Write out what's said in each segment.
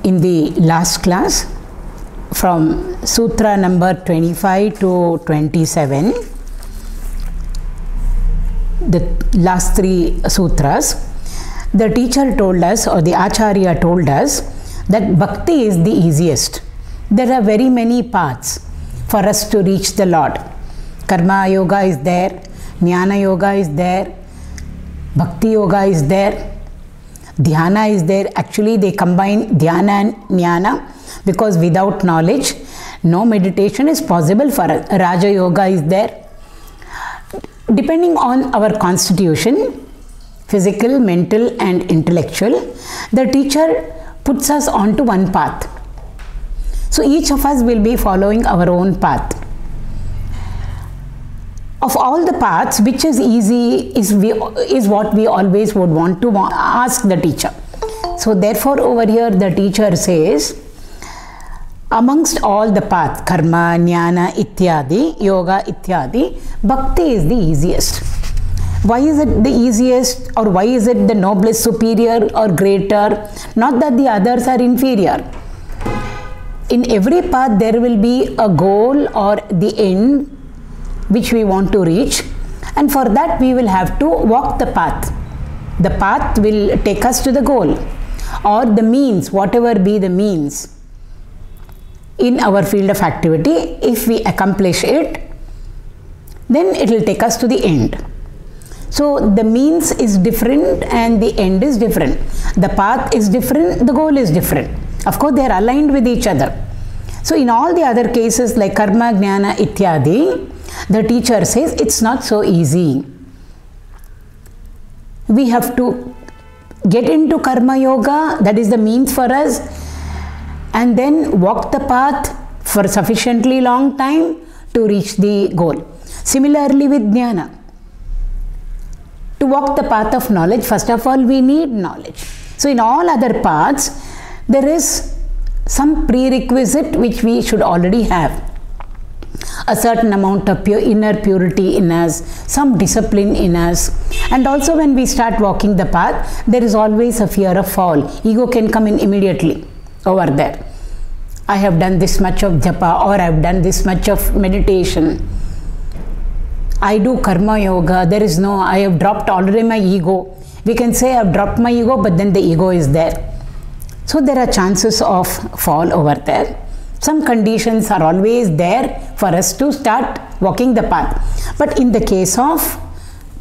in the last class, from Sutra number 25 to 27, the last 3 sutras, the teacher told us, or the Acharya told us, that bhakti is the easiest. There are very many paths for us to reach the Lord. Karma yoga is there, Jnana yoga is there, Bhakti yoga is there, Dhyana is there. Actually, they combine Dhyana and Jnana, because without knowledge, no meditation is possible for us. Raja yoga is there. Depending on our constitution, physical, mental and intellectual, the teacher puts us onto one path. So each of us will be following our own path. Of all the paths, which is easy is what we always would want to ask the teacher. So therefore over here the teacher says, amongst all the paths, karma, jnana, ityadi, yoga, ityadi, bhakti is the easiest. Why is it the easiest, or why is it the noblest, superior or greater? Not that the others are inferior. In every path there will be a goal or the end which we want to reach, and for that we will have to walk the path. The path will take us to the goal, or the means, whatever be the means in our field of activity. If we accomplish it, then it will take us to the end. So the means is different and the end is different. The path is different, the goal is different. Of course, they are aligned with each other. So in all the other cases like karma, jnana, ityadi, the teacher says it's not so easy. We have to get into karma yoga, that is the means for us, and then walk the path for sufficiently long time to reach the goal. Similarly with jnana. To walk the path of knowledge, first of all we need knowledge. So in all other paths, there is some prerequisite which we should already have. A certain amount of inner purity in us, some discipline in us, and also when we start walking the path, there is always a fear of fall. Ego can come in immediately over there. I have done this much of japa, or I have done this much of meditation. I do karma yoga, there is no, I have dropped already my ego. We can say I have dropped my ego, but then the ego is there. So there are chances of fall over there. Some conditions are always there for us to start walking the path. But in the case of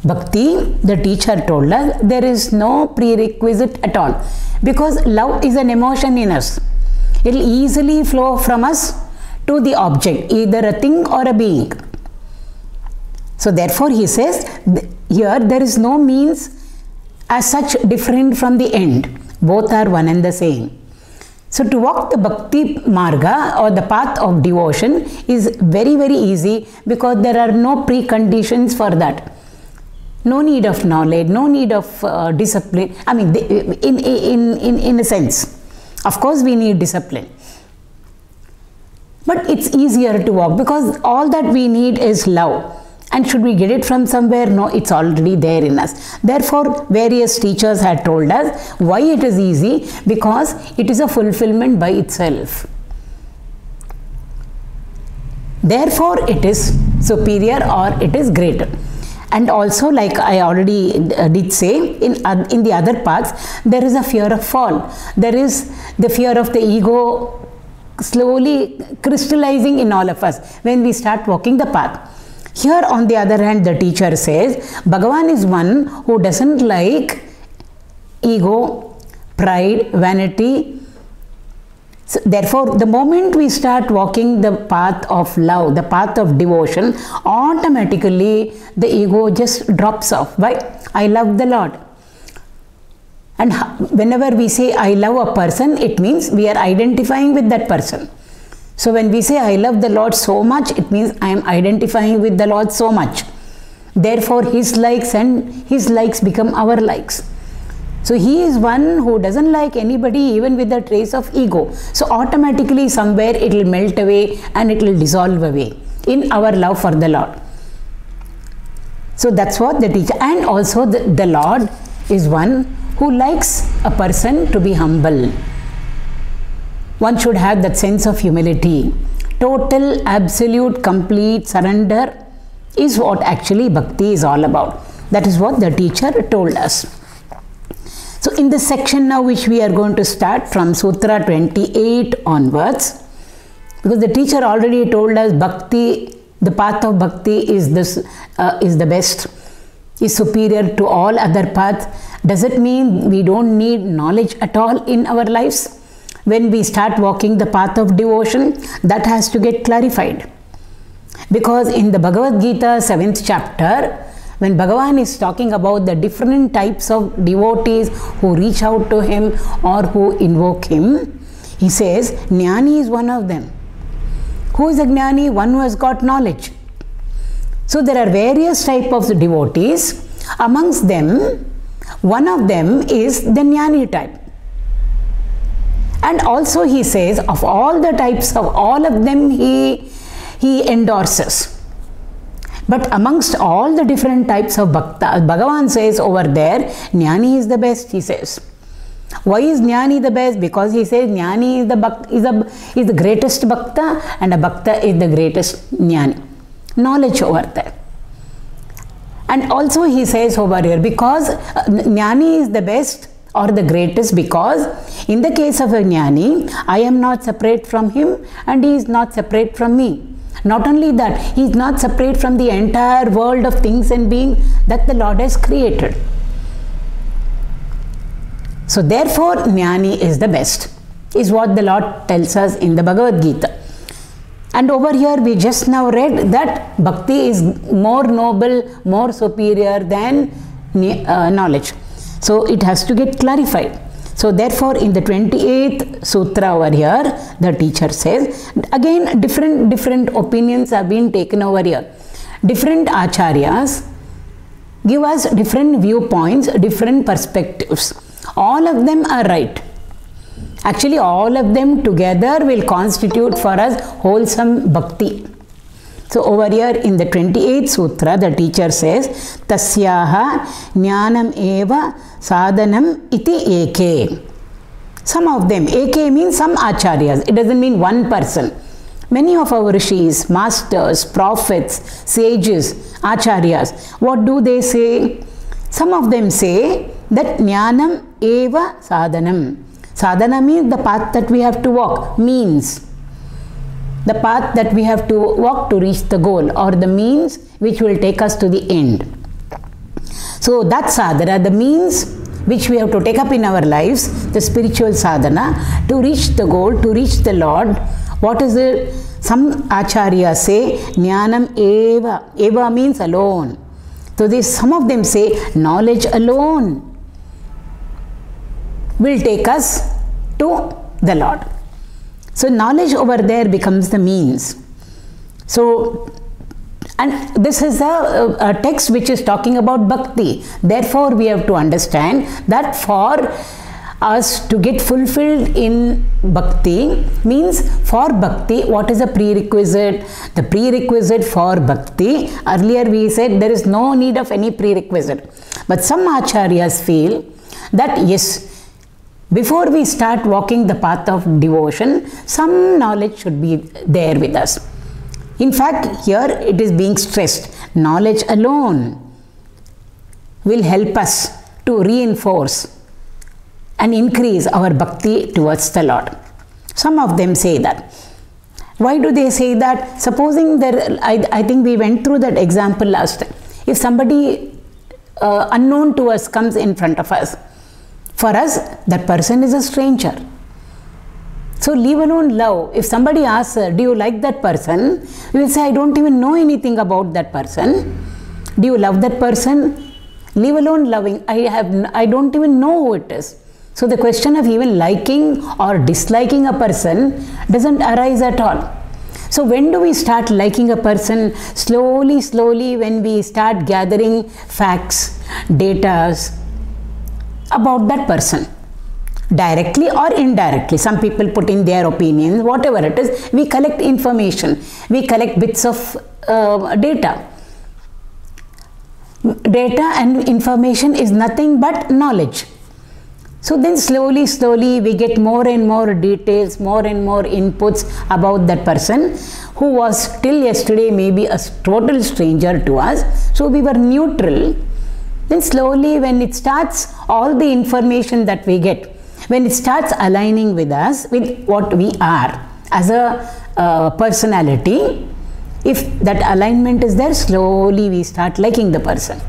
bhakti, the teacher told us there is no prerequisite at all, because love is an emotion in us. It will easily flow from us to the object, either a thing or a being. So therefore he says, here there is no means as such different from the end. Both are one and the same. So to walk the bhakti marga, or the path of devotion, is very, very easy, because there are no preconditions for that. No need of knowledge, no need of discipline. I mean, in a sense. Of course we need discipline. But it's easier to walk, because all that we need is love. And should we get it from somewhere? No, it's already there in us. Therefore, various teachers had told us why it is easy, because it is a fulfillment by itself. Therefore, it is superior or it is greater. And also, like I already did say, in the other paths, there is a fear of fall. There is the fear of the ego slowly crystallizing in all of us when we start walking the path. Here on the other hand, the teacher says, Bhagavan is one who doesn't like ego, pride, vanity. So therefore, the moment we start walking the path of love, the path of devotion, automatically the ego just drops off. Why? I love the Lord. And whenever we say I love a person, it means we are identifying with that person. So when we say I love the Lord so much, it means I am identifying with the Lord so much. Therefore his likes and his likes become our likes. So he is one who doesn't like anybody, even with a trace of ego. So automatically somewhere it will melt away and it will dissolve away in our love for the Lord. So that's what the teacher, and also the Lord is one who likes a person to be humble. one should have that sense of humility. Total, absolute, complete surrender is what actually bhakti is all about. That is what the teacher told us. So in this section now, which we are going to start from Sutra 28 onwards, because the teacher already told us bhakti, the path of bhakti is the best, is superior to all other paths. Does it mean we don't need knowledge at all in our lives? When we start walking the path of devotion, that has to get clarified. Because in the Bhagavad Gita 7th chapter, when Bhagavan is talking about the different types of devotees who reach out to him or who invoke him, he says, Jnani is one of them. Who is a Jnani? One who has got knowledge. So there are various types of devotees. Amongst them, one of them is the Jnani type. And also he says, of all the types, of all of them he endorses. But amongst all the different types of bhakta, Bhagavan says over there, Jnani is the best, he says. Why is Jnani the best? Because he says Jnani is the greatest bhakta, and a bhakta is the greatest Jnani. Knowledge over there. And also he says over here, because Jnani is the best or the greatest, because in the case of a Jnani, I am not separate from him and he is not separate from me. Not only that, he is not separate from the entire world of things and beings that the Lord has created. So therefore, Jnani is the best, is what the Lord tells us in the Bhagavad Gita. And over here we just now read that bhakti is more noble, more superior than knowledge. So it has to get clarified. So therefore in the 28th sutra over here, the teacher says, again different opinions have been taken over here. Different acharyas give us different viewpoints, different perspectives. All of them are right. Actually all of them together will constitute for us wholesome bhakti. So over here in the 28th sutra, the teacher says, Tasyaha jnanam eva sadhanam iti eke. Some of them, eke means some acharyas. It doesn't mean one person. Many of our rishis, masters, prophets, sages, acharyas, what do they say? Some of them say that jnanam eva sadhanam. Sadhana means the path that we have to walk, means the path that we have to walk to reach the goal, or the means which will take us to the end. So that sadhana, the means which we have to take up in our lives, the spiritual sadhana, to reach the goal, to reach the Lord. What is it? Some acharyas say jnanam eva. Eva means alone. So some of them say knowledge alone will take us to the Lord. So knowledge over there becomes the means. So, and this is a text which is talking about bhakti. Therefore, we have to understand that for us to get fulfilled in bhakti means, for bhakti, what is a prerequisite? The prerequisite for bhakti, earlier we said there is no need of any prerequisite. But some acharyas feel that yes, before we start walking the path of devotion, some knowledge should be there with us. In fact, here it is being stressed, knowledge alone will help us to reinforce and increase our bhakti towards the Lord. Some of them say that. Why do they say that? Supposing there, I think we went through that example last time. If somebody unknown to us comes in front of us, for us, that person is a stranger. So leave alone love. If somebody asks, do you like that person? We will say, I don't even know anything about that person. Do you love that person? Leave alone loving. I don't even know who it is. So the question of even liking or disliking a person doesn't arise at all. So when do we start liking a person? Slowly when we start gathering facts, data about that person, directly or indirectly. Some people put in their opinions, whatever it is, we collect information, we collect bits of data. Data and information is nothing but knowledge. So then slowly we get more and more details, more and more inputs about that person who was till yesterday maybe a total stranger to us. So we were neutral. Then slowly when it starts, all the information that we get, when it starts aligning with us, with what we are as a personality, if that alignment is there, slowly we start liking the person.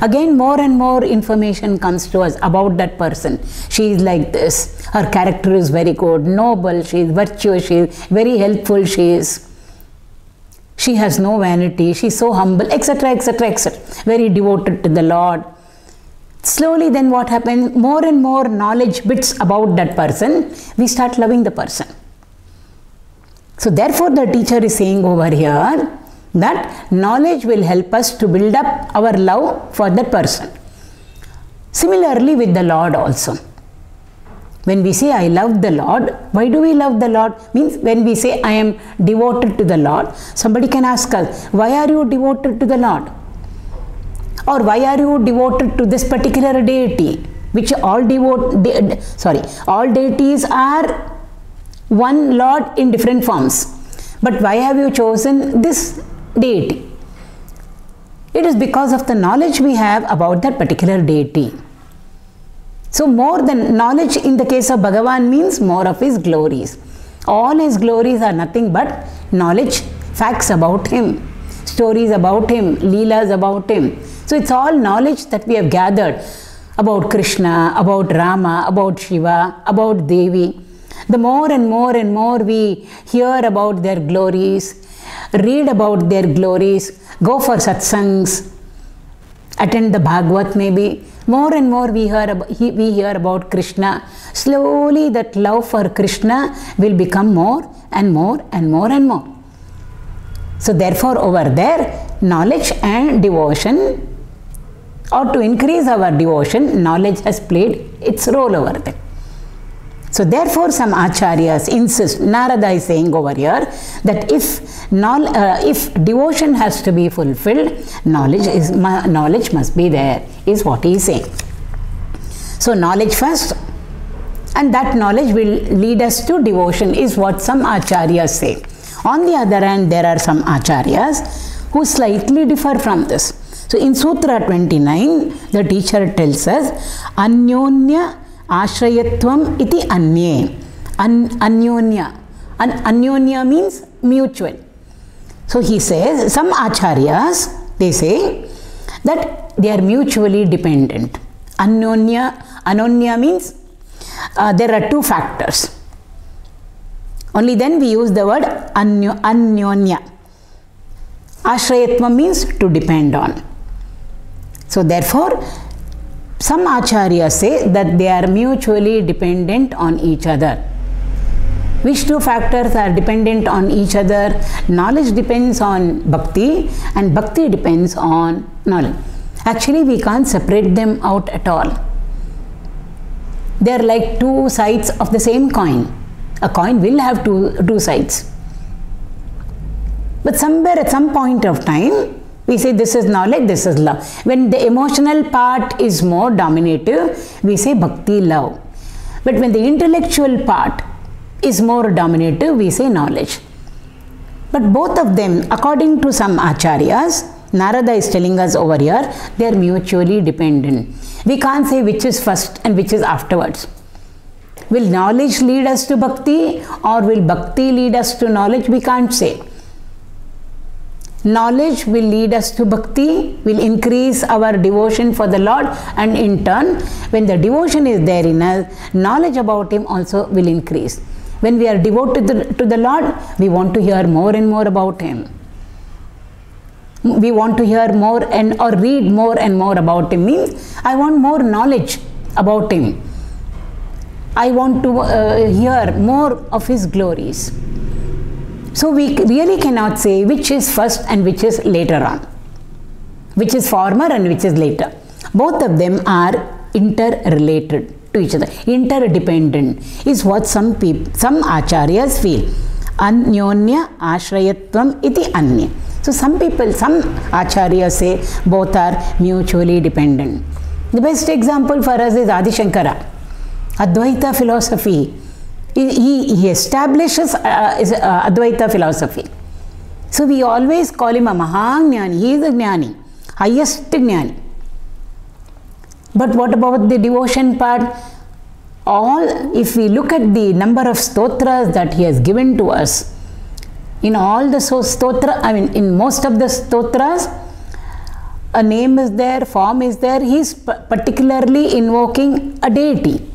Again, more and more information comes to us about that person. She is like this, her character is very good, noble, she is virtuous, she is very helpful, she has no vanity, she is so humble, etc., etc., etc., very devoted to the Lord. Slowly then what happens, more and more knowledge bits about that person, we start loving the person. So therefore the teacher is saying over here that knowledge will help us to build up our love for that person. Similarly with the Lord also. When we say I love the Lord, why do we love the Lord? Means when we say I am devoted to the Lord, somebody can ask us, why are you devoted to the Lord? Or why are you devoted to this particular deity? Which all deities are one Lord in different forms. But why have you chosen this deity? It is because of the knowledge we have about that particular deity. So more than knowledge in the case of Bhagavan means more of his glories. All his glories are nothing but knowledge, facts about him, stories about him, leelas about him. So it's all knowledge that we have gathered about Krishna, about Rama, about Shiva, about Devi. The more and more we hear about their glories, read about their glories, go for satsangs, attend the Bhagavad maybe, more and more we hear about Krishna. Slowly that love for Krishna will become more and more and more and more. So therefore over there, knowledge and devotion, or to increase our devotion, knowledge has played its role over there. So therefore some acharyas insist, Narada is saying over here, that if devotion has to be fulfilled, knowledge must be there, is what he is saying. So knowledge first, and that knowledge will lead us to devotion, is what some acharyas say. On the other hand, there are some acharyas who slightly differ from this. So in Sutra 29, the teacher tells us, Anyonya Ashrayatvam iti anye. Anyonya. Anyonya means mutual. So he says, some acharyas, they say that they are mutually dependent. Anonya means there are two factors. Only then we use the word anyonya. Ashrayatvam means to depend on. So therefore, some acharyas say that they are mutually dependent on each other. Which two factors are dependent on each other? Knowledge depends on bhakti and bhakti depends on knowledge. Actually, we can't separate them out at all. They are like two sides of the same coin. A coin will have two sides. But somewhere at some point of time, we say this is knowledge, this is love. When the emotional part is more dominative, we say bhakti, love. But when the intellectual part is more dominative, we say knowledge. But both of them, according to some acharyas, Narada is telling us over here, they are mutually dependent. We can't say which is first and which is afterwards. Will knowledge lead us to bhakti or will bhakti lead us to knowledge? We can't say. Knowledge will lead us to bhakti, will increase our devotion for the Lord, and in turn, when the devotion is there in us, knowledge about Him also will increase. When we are devoted to the Lord, we want to hear more and more about Him. We want to hear more or read more and more about Him. Means I want more knowledge about Him. I want to hear more of His glories. So we really cannot say which is first and which is later on, which is former and which is later. Both of them are interrelated to each other. Interdependent is what some acharyas feel. Anyonya ashrayatvam iti anya. So some acharyas say both are mutually dependent. The best example for us is Adi Shankara. Advaita philosophy. He establishes Advaita philosophy. So we always call him a Mahagnani. He is a Jnani, highest Jnani. But what about the devotion part? If we look at the number of stotras that he has given to us, in all the in most of the stotras, a name is there, form is there. He is particularly invoking a deity.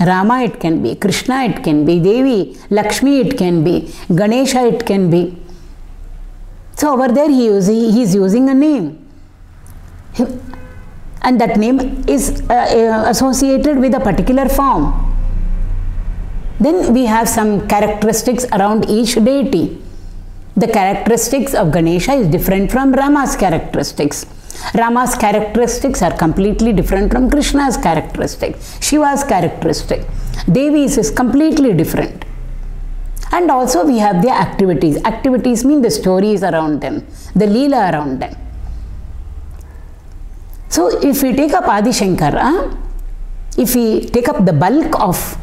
Rama it can be, Krishna it can be, Devi, Lakshmi it can be, Ganesha it can be. So over there he is using a name. And that name is associated with a particular form. Then we have some characteristics around each deity. The characteristics of Ganesha is different from Rama's characteristics. Rama's characteristics are completely different from Krishna's characteristics. Shiva's characteristic. Devi's is completely different. And also we have their activities. Activities mean the stories around them, the Leela around them. So if we take up Adi Shankara, if we take up the bulk of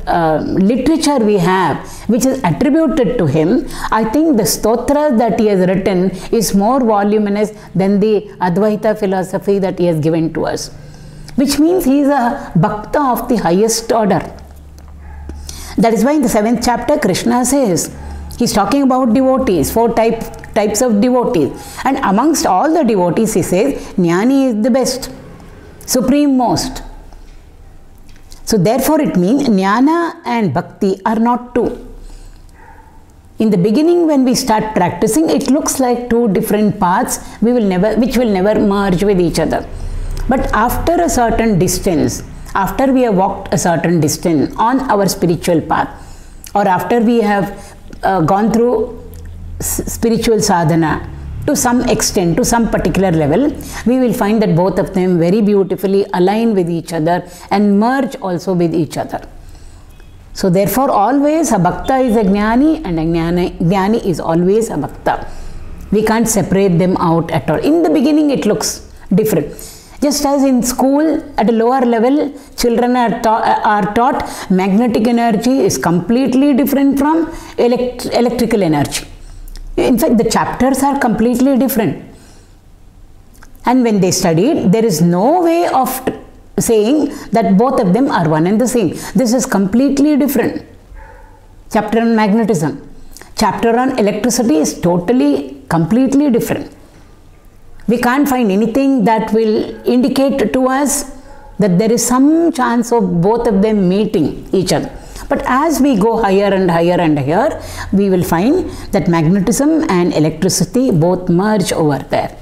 literature we have which is attributed to him, I think the stotras that he has written is more voluminous than the Advaita philosophy that he has given to us, which means he is a bhakta of the highest order. That is why in the 7th chapter Krishna says, he is talking about devotees, 4 types of devotees, and amongst all the devotees he says Jnani is the best, supreme most. So therefore it means Jnana and Bhakti are not two. In the beginning when we start practicing, it looks like 2 different paths which will never merge with each other. But after a certain distance, after we have walked a certain distance on our spiritual path, or after we have gone through spiritual sadhana to some extent, to some particular level, we will find that both of them very beautifully align with each other and merge also with each other. So therefore always a bhakta is a jnani and a jnani is always a bhakta. We can't separate them out at all. In the beginning it looks different. Just as in school at a lower level, children are taught magnetic energy is completely different from electrical energy. In fact, the chapters are completely different. And when they studied, there is no way of saying that both of them are one and the same. This is completely different. Chapter on magnetism. Chapter on electricity is completely different. We can't find anything that will indicate to us that there is some chance of both of them meeting each other. But as we go higher and higher and higher, we will find that magnetism and electricity both merge over there.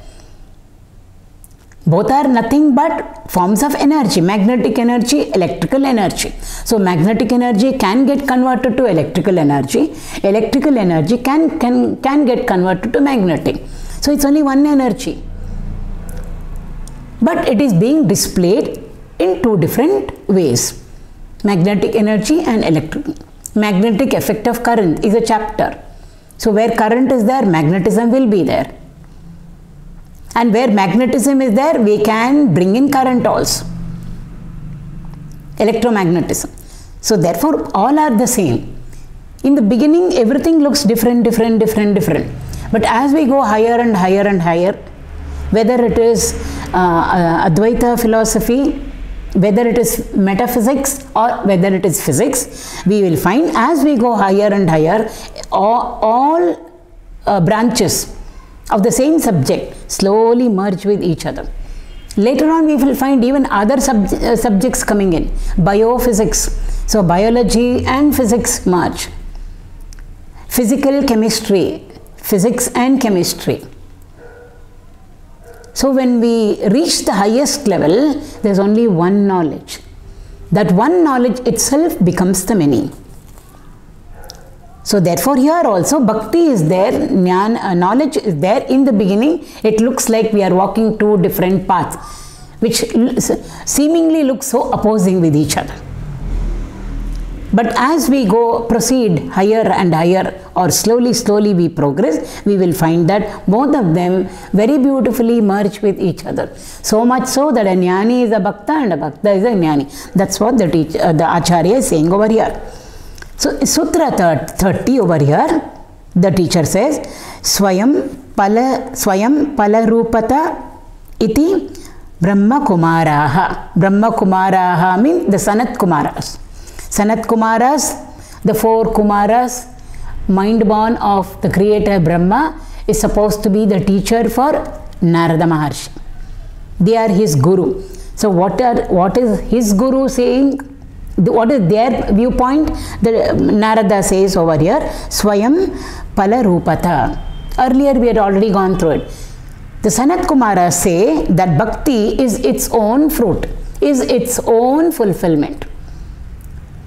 Both are nothing but forms of energy, magnetic energy, electrical energy. So magnetic energy can get converted to electrical energy can get converted to magnetic. So it's only one energy. But it is being displayed in 2 different ways. Magnetic energy and electrical. Magnetic effect of current is a chapter. So where current is there, magnetism will be there. And where magnetism is there, we can bring in current also. Electromagnetism. So therefore all are the same. In the beginning everything looks different. But as we go higher and higher and higher, whether it is Advaita philosophy, whether it is metaphysics or whether it is physics, we will find as we go higher and higher, all branches of the same subject slowly merge with each other. Later on we will find even other subjects coming in. Biophysics. So biology and physics merge. Physical chemistry, physics and chemistry. So when we reach the highest level, there is only one knowledge. That one knowledge itself becomes the many. So therefore here also bhakti is there, knowledge is there. In the beginning it looks like we are walking 2 different paths which seemingly look so opposing with each other. But as we proceed higher and higher, or slowly we progress, we will find that both of them very beautifully merge with each other. So much so that a jnani is a bhakta and a bhakta is a jnani. That's what the Acharya is saying over here. So Sutra 30 over here, the teacher says, Swayam Palarupata iti Brahma Kumaraha. Brahma Kumaraha means the Sanat Kumaras. Sanat Kumaras, the 4 Kumaras, mind born of the creator Brahma, is supposed to be the teacher for Narada Maharshi. They are his guru. So what is his guru saying? What is their viewpoint? The Narada says over here, Swayam Palarupata. Earlier we had already gone through it. The Sanat Kumaras say that bhakti is its own fruit, is its own fulfillment.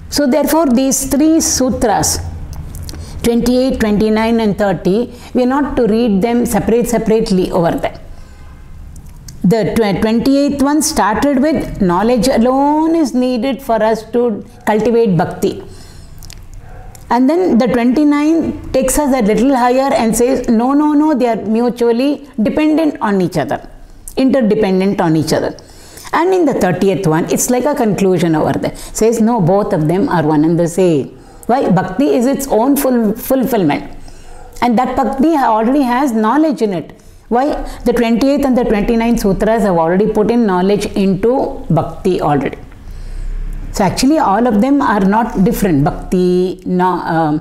So therefore these 3 sutras, 28, 29 and 30, we are not to read them separately over there. The 28th one started with knowledge alone is needed for us to cultivate bhakti. And then the 29 takes us a little higher and says, no, they are mutually dependent on each other, interdependent on each other. And in the 30th one, it's like a conclusion over there. Says, no, both of them are one and the same. Why? Bhakti is its own fulfillment. And that bhakti already has knowledge in it. Why? The 28th and the 29th sutras have already put in knowledge into bhakti already. So actually all of them are not different. Bhakti, jnana,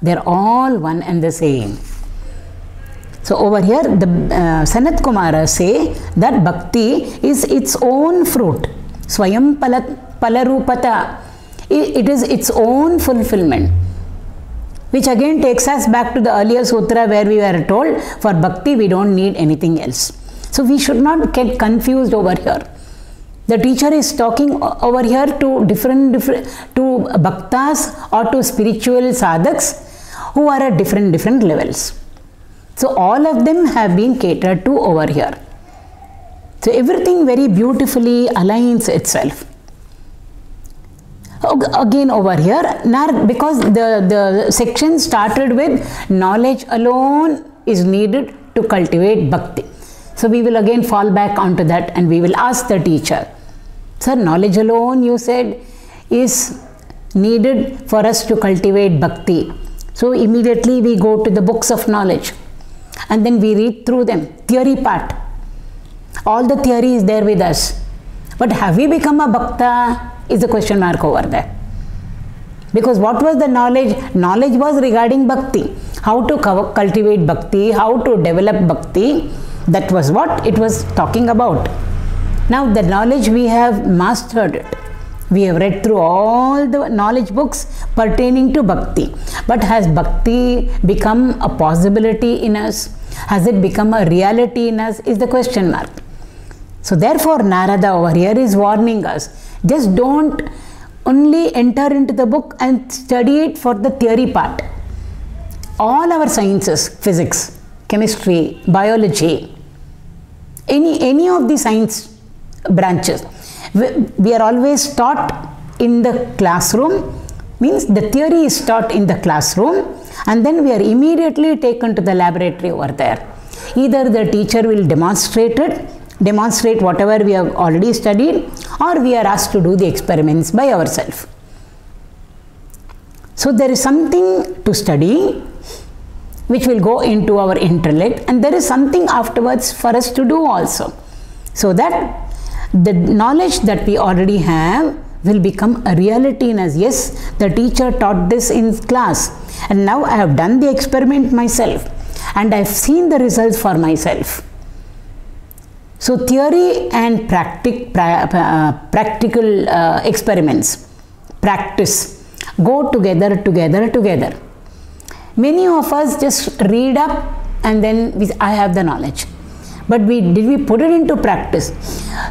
they're all one and the same. So over here the Sanat Kumara say that bhakti is its own fruit. Swayam Palarupata. It is its own fulfillment. Which again takes us back to the earlier sutra where we were told for bhakti we don't need anything else. So we should not get confused over here. The teacher is talking over here to different to bhaktas or to spiritual sadhaks who are at different levels. So all of them have been catered to over here. So everything very beautifully aligns itself. Again over here, because the section started with knowledge alone is needed to cultivate bhakti. So we will again fall back onto that and we will ask the teacher, sir, knowledge alone you said is needed for us to cultivate bhakti. So immediately we go to the books of knowledge and then we read through them, theory part. All the theory is there with us. But have we become a bhakta is a question mark over there. Because what was the knowledge? Knowledge was regarding bhakti. How to cultivate bhakti, how to develop bhakti. That was what it was talking about. Now the knowledge we have mastered it. We have read through all the knowledge books pertaining to bhakti. But has bhakti become a possibility in us? Has it become a reality in us? Is the question mark. So therefore Narada over here is warning us. Just don't only enter into the book and study it for the theory part. All our sciences, physics, chemistry, biology, any of the science branches, we are always taught in the classroom, means the theory is taught in the classroom and then we are immediately taken to the laboratory over there. Either the teacher will demonstrate whatever we have already studied, or we are asked to do the experiments by ourselves. So there is something to study which will go into our intellect and there is something afterwards for us to do also. So that the knowledge that we already have will become a reality in us. Yes, the teacher taught this in class and now I have done the experiment myself and I have seen the results for myself. So theory and practical experiments, practice, go together. Many of us just read up and then I have the knowledge. But did we put it into practice?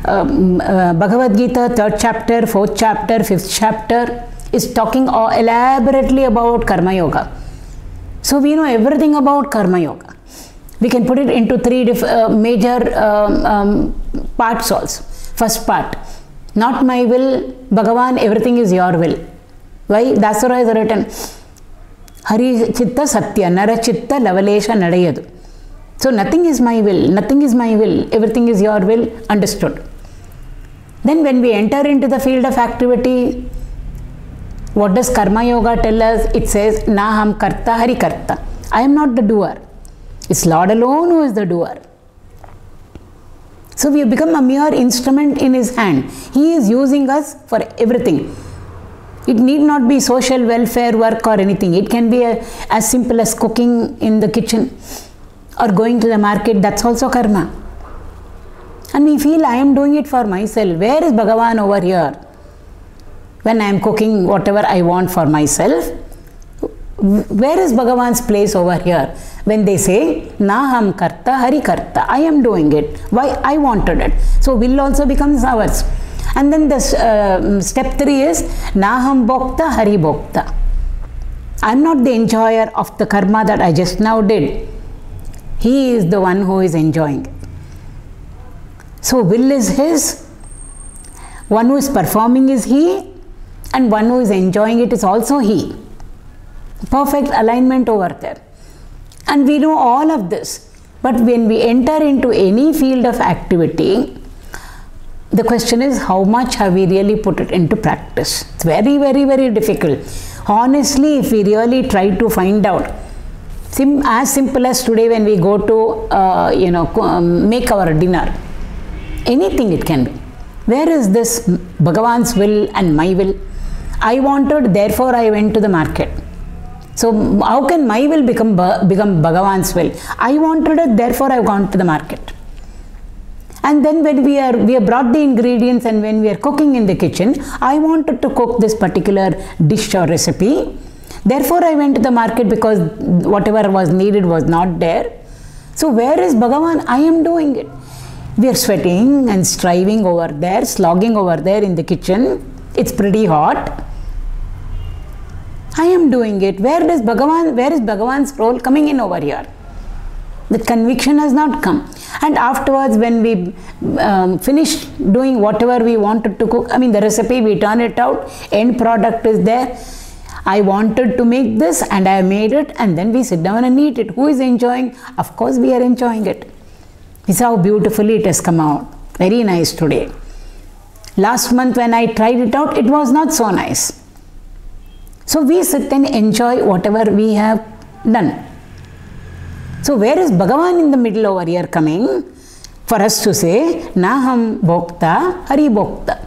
Bhagavad Gita, 3rd chapter, 4th chapter, 5th chapter is talking elaborately about Karma Yoga. So we know everything about Karma Yoga. We can put it into 3 major parts also. First part, Not my will, Bhagavan, everything is your will. Why? Dasara has written, Hari Chitta Satya, Nara Chitta Lavalesha Nadayadu. So nothing is my will, nothing is my will, everything is your will, understood. Then when we enter into the field of activity, what does Karma Yoga tell us? It says, Naham Karta Hari Karta. I am not the doer. It's Lord alone who is the doer. So we have become a mere instrument in His hand. He is using us for everything. It need not be social welfare work or anything. It can be as simple as cooking in the kitchen or going to the market. That's also karma. And we feel I am doing it for myself. Where is Bhagavan over here? When I am cooking whatever I want for myself, where is Bhagavan's place over here? When they say, Naham Karta Hari Karta, I am doing it. Why? I wanted it. So will also becomes ours. And then the step 3 is, Naham Bhokta Hari Bhokta. I am not the enjoyer of the karma that I just now did. He is the one who is enjoying. So will is His, one who is performing is He, and one who is enjoying it is also He. Perfect alignment over there. And we know all of this. But when we enter into any field of activity, the question is, how much have we really put it into practice? It's very, very, very difficult. Honestly, if we really try to find out, as simple as today when we go to, make our dinner, anything it can be. Where is this Bhagavan's will and my will? I wanted, therefore I went to the market. So how can my will become Bhagavan's will? I wanted it, therefore I have gone to the market. And then when we have brought the ingredients and when we are cooking in the kitchen, I wanted to cook this particular dish or recipe. Therefore I went to the market because whatever was needed was not there. So where is Bhagavan? I am doing it. We are sweating and striving over there, slogging over there in the kitchen. It's pretty hot. I am doing it. Where is Bhagavan's role coming in over here? The conviction has not come. And afterwards, when we finish doing whatever we wanted to cook, the recipe, we turn it out, end product is there. I wanted to make this and I made it, and then we sit down and eat it. Who is enjoying? Of course, we are enjoying it. This is how beautifully it has come out. Very nice today. Last month when I tried it out, it was not so nice. So we sit and enjoy whatever we have done. So where is Bhagavan in the middle over here coming? For us to say, Naham Bhokta Hari Bhokta.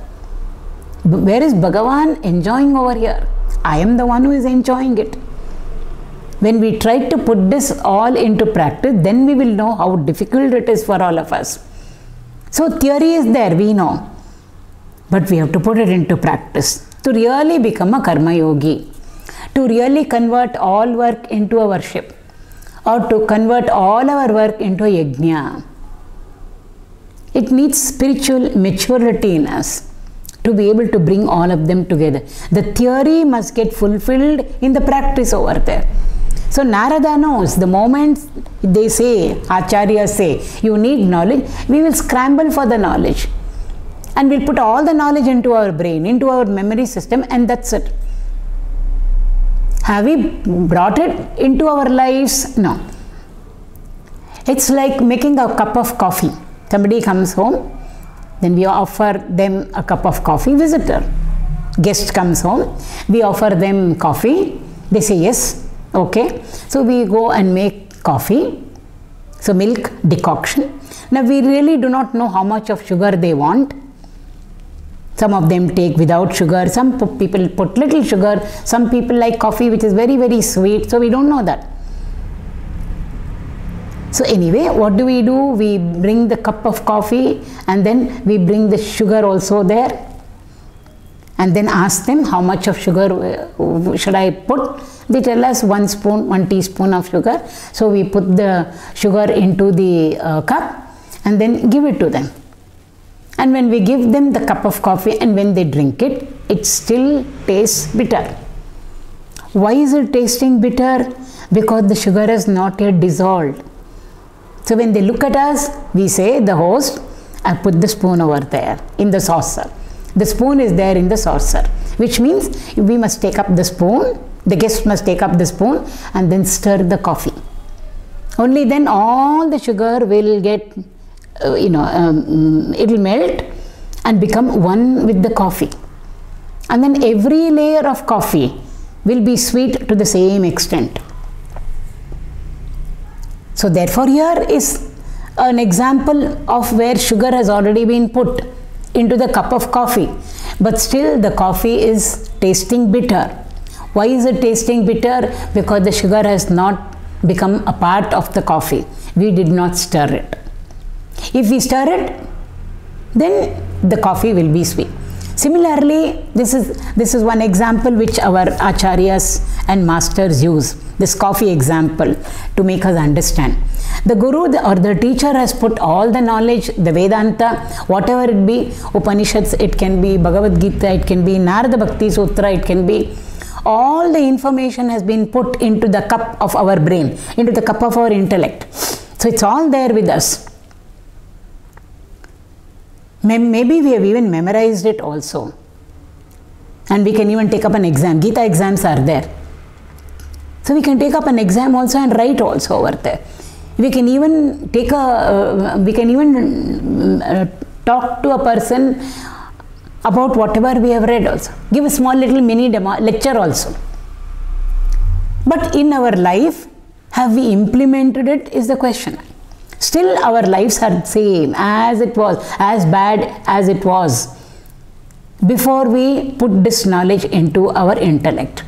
Where is Bhagavan enjoying over here? I am the one who is enjoying it. When we try to put this all into practice, then we will know how difficult it is for all of us. So theory is there, we know. But we have to put it into practice to really become a karma yogi, to really convert all work into a worship, or to convert all our work into a yajna. It needs spiritual maturity in us to be able to bring all of them together. The theory must get fulfilled in the practice over there. So Narada knows the moment they say, Acharyas say, you need knowledge, we will scramble for the knowledge. And we'll put all the knowledge into our brain, into our memory system, and that's it. Have we brought it into our lives? No. It's like making a cup of coffee. Somebody comes home, then we offer them a cup of coffee. Visitor, guest comes home, we offer them coffee. They say yes, okay. So we go and make coffee. So milk decoction. Now we really do not know how much of sugar they want. Some of them take without sugar, some people put little sugar, some people like coffee which is very, very sweet, so we don't know that. So anyway, what do? We bring the cup of coffee and then we bring the sugar also there and then ask them how much of sugar should I put. They tell us 1 spoon, 1 teaspoon of sugar. So we put the sugar into the cup and then give it to them. And when we give them the cup of coffee and when they drink it, it still tastes bitter. Why is it tasting bitter? Because the sugar is not yet dissolved. So when they look at us, we say, the host, I put the spoon over there in the saucer. The spoon is there in the saucer, which means we must take up the spoon, the guest must take up the spoon and then stir the coffee. Only then all the sugar will get, it will melt and become one with the coffee. And then every layer of coffee will be sweet to the same extent. So therefore here is an example of where sugar has already been put into the cup of coffee, but still the coffee is tasting bitter. Why is it tasting bitter? Because the sugar has not become a part of the coffee. We did not stir it. If we stir it, then the coffee will be sweet. Similarly, this is one example which our acharyas and masters use, this coffee example, to make us understand. The guru or the teacher has put all the knowledge, the Vedanta, whatever it be, Upanishads, it can be Bhagavad Gita, it can be Narada Bhakti Sutra, it can be, all the information has been put into the cup of our brain, into the cup of our intellect. So it's all there with us. Maybe we have even memorized it also. And we can even take up an exam. Gita exams are there. So we can take up an exam also and write also over there. We can even take talk to a person about whatever we have read also. Give a small little mini lecture also. But in our life, have we implemented it is the question. Still our lives are same as it was, as bad as it was before we put this knowledge into our intellect.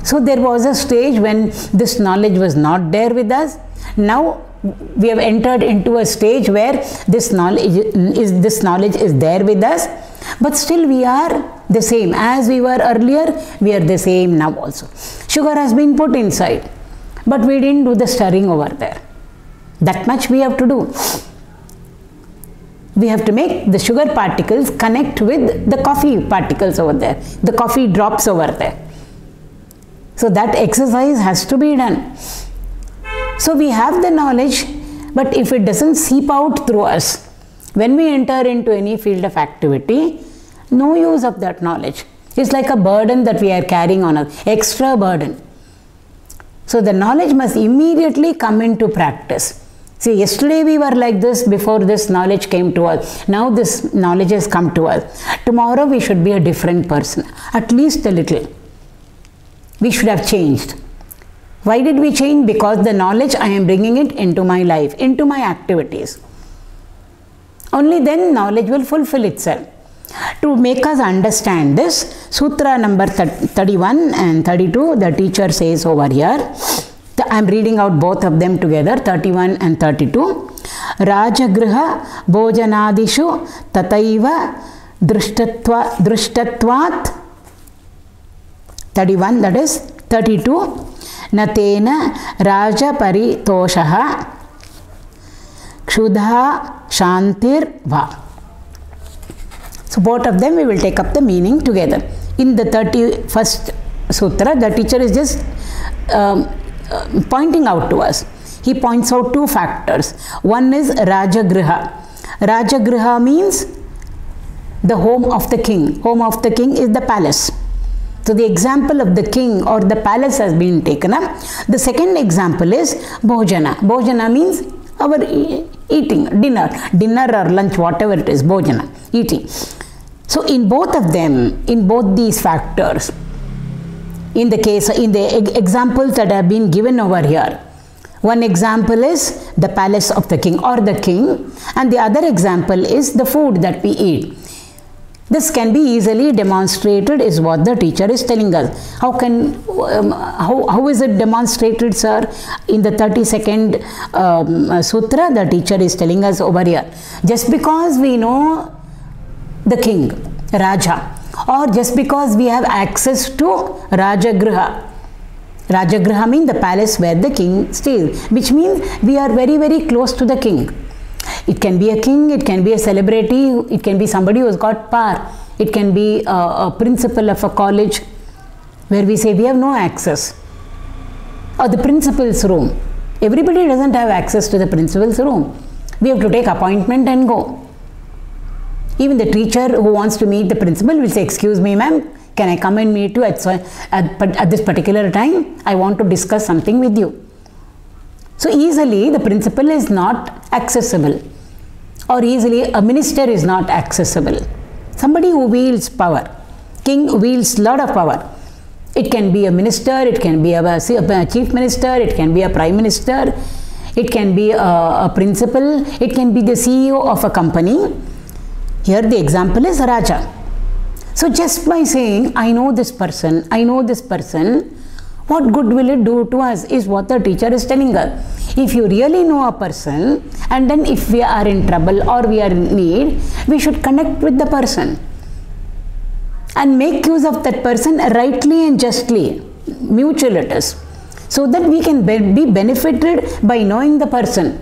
So there was a stage when this knowledge was not there with us. Now we have entered into a stage where this knowledge is there with us, but still we are the same as we were earlier. We are the same now also. Sugar has been put inside, but we didn't do the stirring over there. That much we have to do. We have to make the sugar particles connect with the coffee particles over there, the coffee drops over there. So that exercise has to be done. So we have the knowledge, but if it doesn't seep out through us, when we enter into any field of activity, no use of that knowledge. It's like a burden that we are carrying on us, extra burden. So the knowledge must immediately come into practice. See, yesterday we were like this before this knowledge came to us. Now this knowledge has come to us. Tomorrow we should be a different person, at least a little. We should have changed. Why did we change? Because the knowledge, I am bringing it into my life, into my activities. Only then knowledge will fulfill itself. To make us understand this, Sutra number 31 and 32, the teacher says over here, I am reading out both of them together, 31 and 32. Rajagriha bhojanadishu tataiva drishtatvat 31, that is 32. Natena raja paritoshaha ksudha shantir va. So both of them we will take up the meaning together. In the 31st sutra, the teacher is just pointing out to us. He points out two factors. One is Rajagriha. Rajagriha means the home of the king. Home of the king is the palace. So the example of the king or the palace has been taken up. The second example is Bhojana. Bhojana means our eating, dinner or lunch, whatever it is, Bhojana, eating. So in both of them, in both these factors, in the examples that have been given over here, one example is the palace of the king or the king, and the other example is the food that we eat. This can be easily demonstrated is what the teacher is telling us. How is it demonstrated, sir? In the 32nd sutra, the teacher is telling us over here. Just because we know the king, Raja, or just because we have access to Rajagriha. Rajagriha means the palace where the king stays, which means we are very, very close to the king. It can be a king, it can be a celebrity, it can be somebody who has got power, it can be a principal of a college where we say we have no access, or the principal's room. Everybody doesn't have access to the principal's room. We have to take appointment and go. Even the teacher who wants to meet the principal will say, excuse me ma'am, can I come and meet you at this particular time? I want to discuss something with you. So easily the principal is not accessible, or easily a minister is not accessible. Somebody who wields power, king wields lot of power. It can be a minister, it can be a chief minister, it can be a prime minister, it can be a principal, it can be the CEO of a company. Here the example is Raja. So just by saying, I know this person, what good will it do to us is what the teacher is telling us. If you really know a person, and then if we are in trouble or we are in need, we should connect with the person and make use of that person rightly and justly, mutual it is, so that we can be benefited by knowing the person.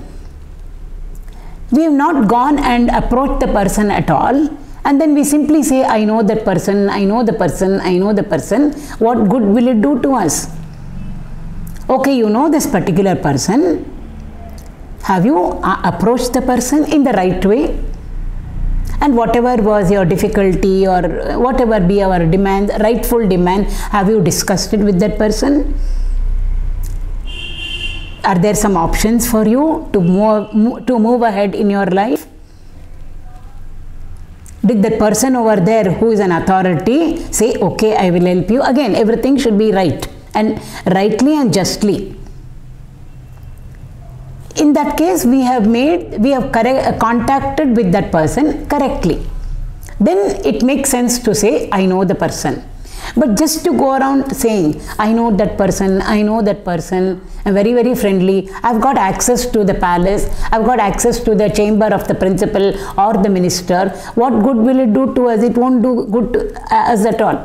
We have not gone and approached the person at all, and then we simply say, I know that person, I know the person, I know the person. What good will it do to us? Okay, you know this particular person. Have you approached the person in the right way? And whatever was your difficulty or whatever be our demand, rightful demand, have you discussed it with that person? Are there some options for you to move ahead in your life? Did that person over there who is an authority say, okay, I will help you? Again, everything should be right and rightly and justly. In that case, we have contacted with that person correctly. Then it makes sense to say, I know the person. But just to go around saying, I know that person, I'm very, very friendly, I've got access to the palace, I've got access to the chamber of the principal or the minister, what good will it do to us? It won't do good to us at all.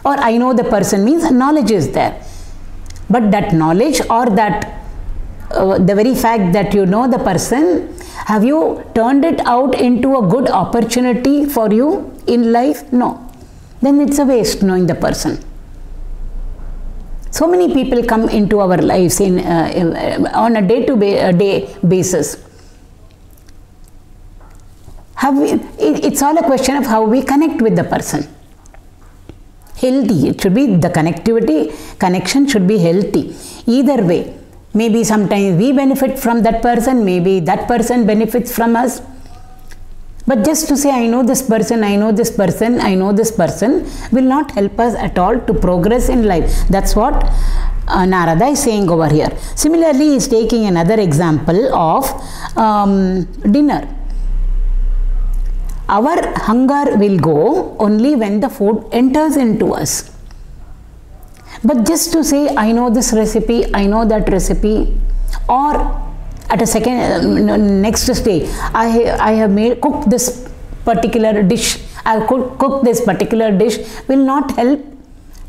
Or I know the person means knowledge is there. But that knowledge or that the very fact that you know the person, have you turned it out into a good opportunity for you in life? No. Then it's a waste knowing the person. So many people come into our lives on a day-to-day basis. It's all a question of how we connect with the person. Healthy, it should be the connection should be healthy. Either way, maybe sometimes we benefit from that person, maybe that person benefits from us. But just to say, I know this person, I know this person, I know this person will not help us at all to progress in life. That's what Narada is saying over here. Similarly, he is taking another example of dinner. Our hunger will go only when the food enters into us. But just to say, I know this recipe, I know that recipe, or at a next stage, I have cooked this particular dish, I have cooked this particular dish, will not help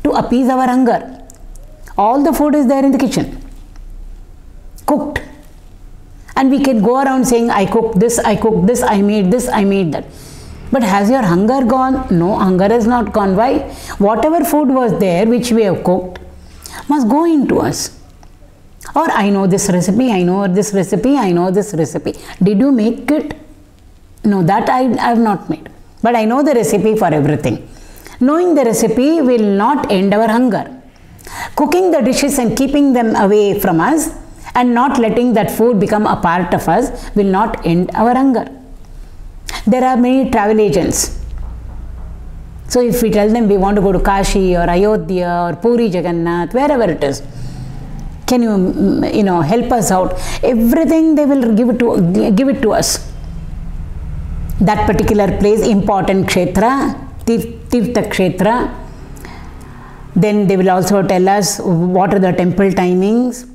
to appease our hunger. All the food is there in the kitchen, cooked. And we can go around saying, I cooked this, I made this, I made that. But has your hunger gone? No, hunger has not gone. Why? Whatever food was there which we have cooked must go into us. Or I know this recipe, I know this recipe, I know this recipe. Did you make it? No, that I have not made. But I know the recipe for everything. Knowing the recipe will not end our hunger. Cooking the dishes and keeping them away from us and not letting that food become a part of us will not end our hunger. There are many travel agents. So if we tell them we want to go to Kashi or Ayodhya or Puri Jagannath, wherever it is, can you help us out? Everything they will give it to us. That particular place, important kshetra, Tirtha kshetra. Then they will also tell us what are the temple timings.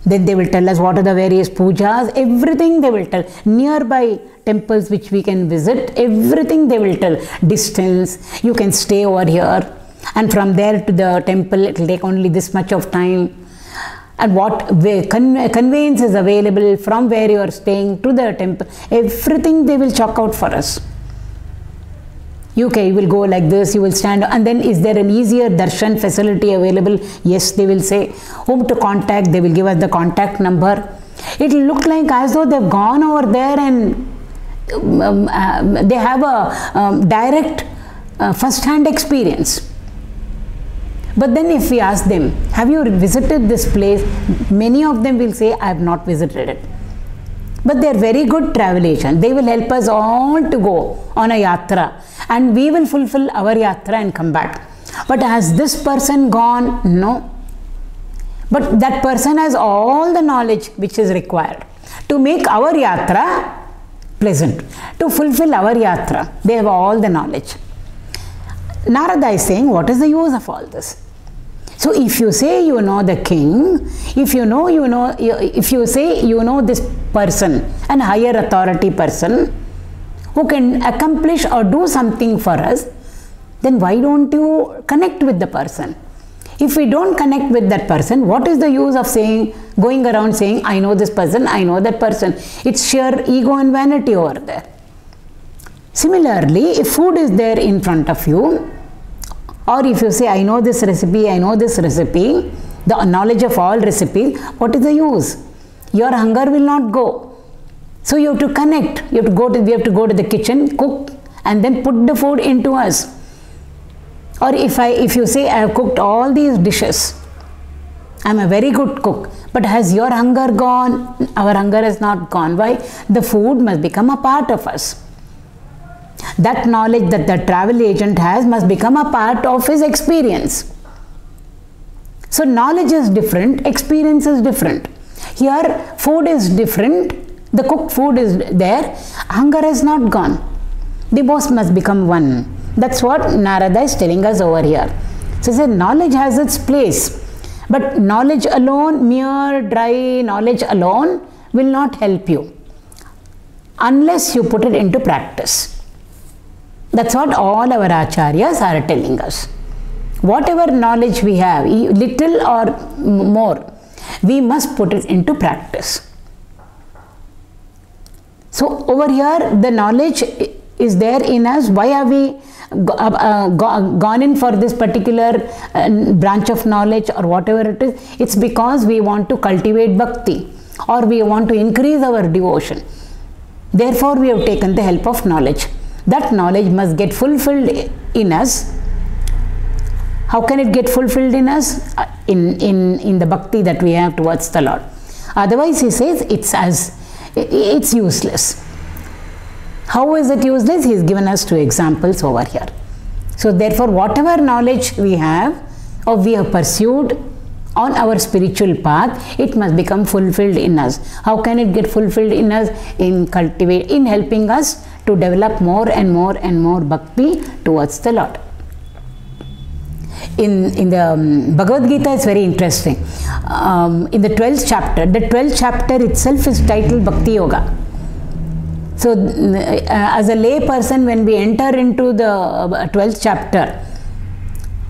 Then they will tell us what are the various pujas. Everything they will tell. Nearby temples which we can visit, everything they will tell. Distance, you can stay over here. And from there to the temple, it will take only this much of time. And what conveyance is available from where you are staying to the temple. Everything they will chalk out for us. You will go like this, you will stand, and then is there an easier darshan facility available? Yes, they will say. Whom to contact? They will give us the contact number. It will look like as though they've gone over there and they have a direct first-hand experience. But then if we ask them, have you visited this place? Many of them will say, I have not visited it. But they are very good travel agents. They will help us all to go on a yatra, and we will fulfill our yatra and come back. But has this person gone? No. But that person has all the knowledge which is required to make our yatra pleasant, to fulfill our yatra. They have all the knowledge. Narada is saying, what is the use of all this? So if you say you know the king, if you say you know this person, an higher authority person who can accomplish or do something for us, then why don't you connect with the person? If we don't connect with that person, what is the use of saying, going around saying, I know this person, I know that person? It's sheer ego and vanity over there. Similarly, if food is there in front of you, or if you say, I know this recipe, I know this recipe, the knowledge of all recipes, what is the use? Your hunger will not go. So you have to connect. We have to go to the kitchen, cook, and then put the food into us. Or if you say, I have cooked all these dishes, I am a very good cook, but has your hunger gone? Our hunger has not gone. Why? The food must become a part of us. That knowledge that the travel agent has must become a part of his experience. So knowledge is different, experience is different. Here food is different, the cooked food is there, hunger has not gone. They both must become one. That's what Narada is telling us over here. So he said knowledge has its place, but knowledge alone, mere dry knowledge alone will not help you unless you put it into practice. That's what all our acharyas are telling us. Whatever knowledge we have, little or more, we must put it into practice. So over here, the knowledge is there in us. Why have we gone in for this particular branch of knowledge or whatever it is? It's because we want to cultivate bhakti, or we want to increase our devotion. Therefore, we have taken the help of knowledge. That knowledge must get fulfilled in us. How can it get fulfilled in us? In the bhakti that we have towards the Lord. Otherwise, he says it's useless. How is it useless? He has given us 2 examples over here. So therefore, whatever knowledge we have or we have pursued on our spiritual path, it must become fulfilled in us. How can it get fulfilled in us? In helping us to develop more and more and more bhakti towards the Lord. In the Bhagavad Gita, it's very interesting. In the 12th chapter itself is titled Bhakti Yoga. So as a lay person, when we enter into the 12th chapter,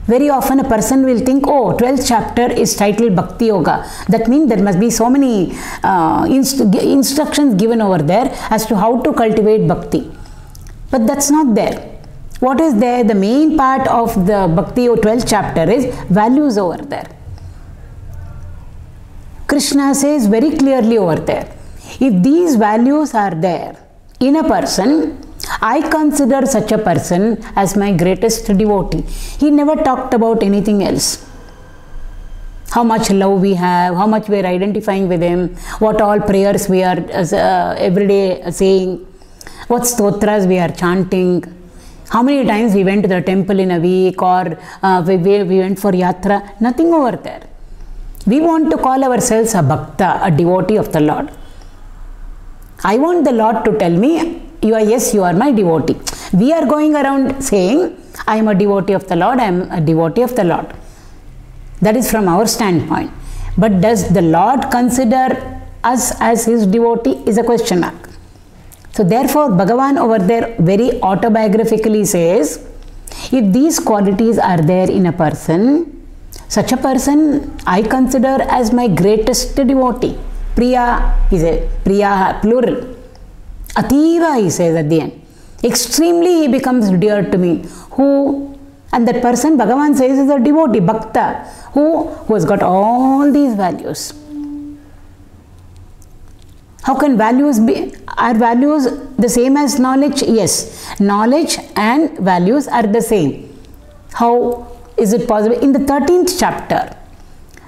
very often a person will think, oh, 12th chapter is titled Bhakti Yoga. That means there must be so many instructions given over there as to how to cultivate bhakti. But that's not there. What is there? The main part of the Bhakti 12th chapter is values over there. Krishna says very clearly over there, if these values are there in a person, I consider such a person as my greatest devotee. He never talked about anything else. How much love we have, how much we are identifying with him, what all prayers we are every day saying, what stotras we are chanting, how many times we went to the temple in a week, or we went for yatra. Nothing over there. We want to call ourselves a bhakta, a devotee of the Lord. I want the Lord to tell me, yes, you are my devotee. We are going around saying, I am a devotee of the Lord, I am a devotee of the Lord. That is from our standpoint. But does the Lord consider us as his devotee is a question mark. So therefore, Bhagavan over there very autobiographically says, if these qualities are there in a person, such a person I consider as my greatest devotee. Priya is a Priya plural. Ativa, he says at the end. Extremely he becomes dear to me. Who? And that person, Bhagavan says, is a devotee, bhakta, who has got all these values. How can values be? Are values the same as knowledge? Yes. Knowledge and values are the same. How is it possible? In the 13th chapter,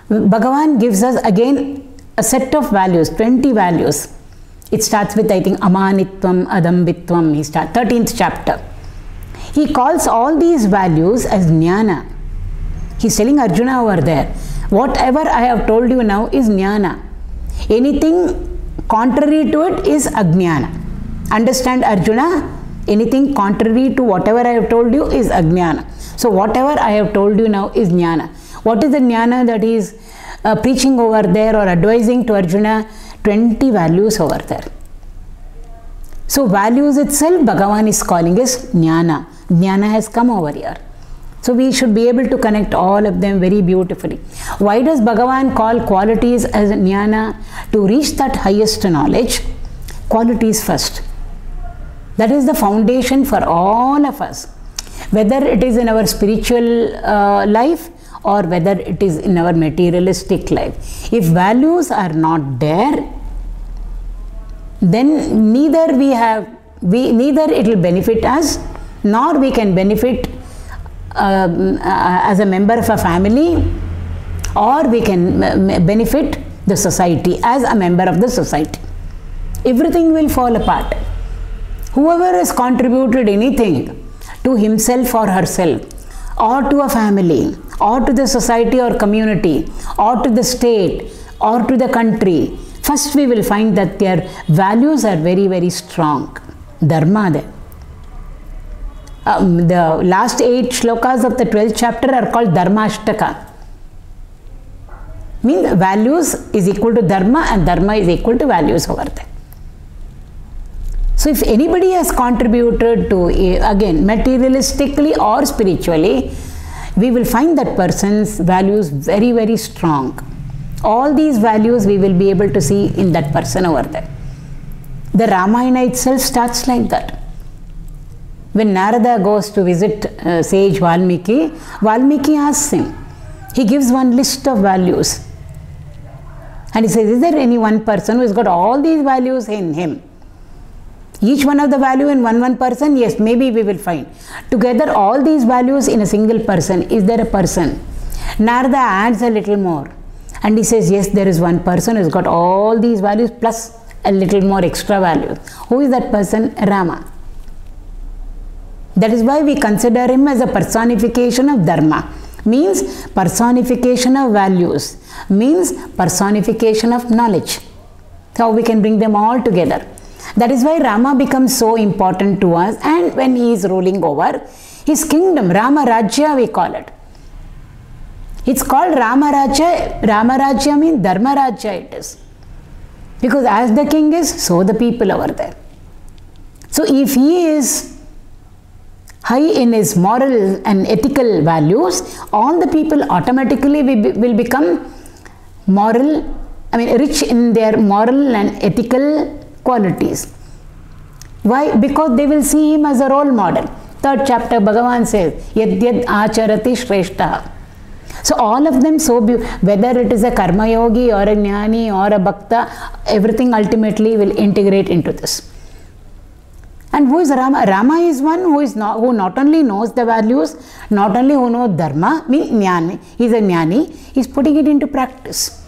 Bhagavan gives us again a set of values, 20 values. It starts with, I think, amanitvam, adambitvam. He starts 13th chapter. He calls all these values as jnana. He's telling Arjuna over there, whatever I have told you now is jnana. Anything contrary to it is ajnana. Understand, Arjuna? Anything contrary to whatever I have told you is ajnana. So whatever I have told you now is jnana. What is the jnana that he is preaching over there or advising to Arjuna? 20 values over there. So values itself Bhagavan is calling as jnana. Jnana has come over here. So we should be able to connect all of them very beautifully. Why does Bhagavan call qualities as jnana? To reach that highest knowledge, qualities first. That is the foundation for all of us. Whether it is in our spiritual life or whether it is in our materialistic life. If values are not there, then neither it will benefit us, nor we can benefit as a member of a family, or we can benefit the society as a member of the society. Everything will fall apart. Whoever has contributed anything to himself or herself, or to a family, or to the society or community, or to the state, or to the country, first we will find that their values are very, very strong. Dharma there. The last 8 shlokas of the 12th chapter are called Dharmashtaka. Means values is equal to Dharma and Dharma is equal to values over there. So if anybody has contributed to, again, materialistically or spiritually, we will find that person's values very, very strong. All these values we will be able to see in that person over there. The Ramayana itself starts like that. When Narada goes to visit sage Valmiki, Valmiki asks him, he gives one list of values. And he says, is there any one person who has got all these values in him? Each one of the value in one person? Yes, maybe we will find. Together all these values in a single person. Is there a person? Narada adds a little more. And he says, yes, there is one person who has got all these values plus a little more extra value. Who is that person? Rama. That is why we consider him as a personification of Dharma. Means personification of values. Means personification of knowledge. So we can bring them all together. That is why Rama becomes so important to us, and when he is ruling over his kingdom, Rama Rajya we call it. It's called Rama Rajya. Rama Rajya means Dharma Rajya it is. Because as the king is, so the people over there. So if he is high in his moral and ethical values, all the people automatically will become rich in their moral and ethical qualities. Why? Because they will see him as a role model. 3rd chapter Bhagavan says, Yad Yad Acharati Shreshtaha. So all of them whether it is a karma yogi or a jnani or a bhakta, everything ultimately will integrate into this. And who is Rama? Rama is one who not only knows the values, not only who knows Dharma, means jnani. He is a jnani. He is putting it into practice.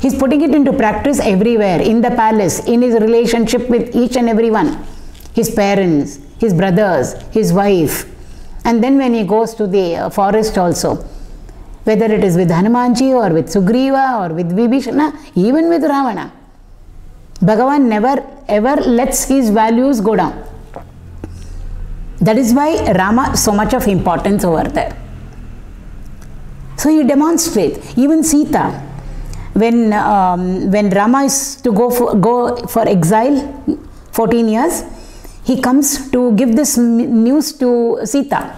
He is putting it into practice everywhere, in the palace, in his relationship with each and everyone, his parents, his brothers, his wife. And then when he goes to the forest also, whether it is with Hanumanji or with Sugriva or with Vibhishana, even with Ravana, Bhagavan never ever lets his values go down. That is why Rama so much of importance over there. So he demonstrates. Even Sita, when Rama is to go for exile, 14 years, he comes to give this news to Sita,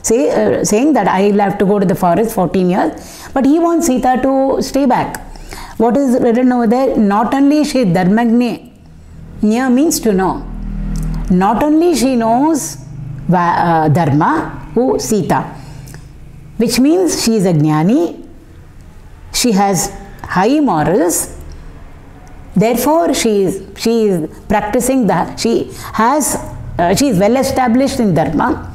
saying that I will have to go to the forest 14 years, but he wants Sita to stay back. What is written over there? Not only she dharmagne, nya means to know. Not only she knows Dharma, who Sita, which means she is a jnani, she has high morals, Therefore, she is practicing that. She is well established in Dharma.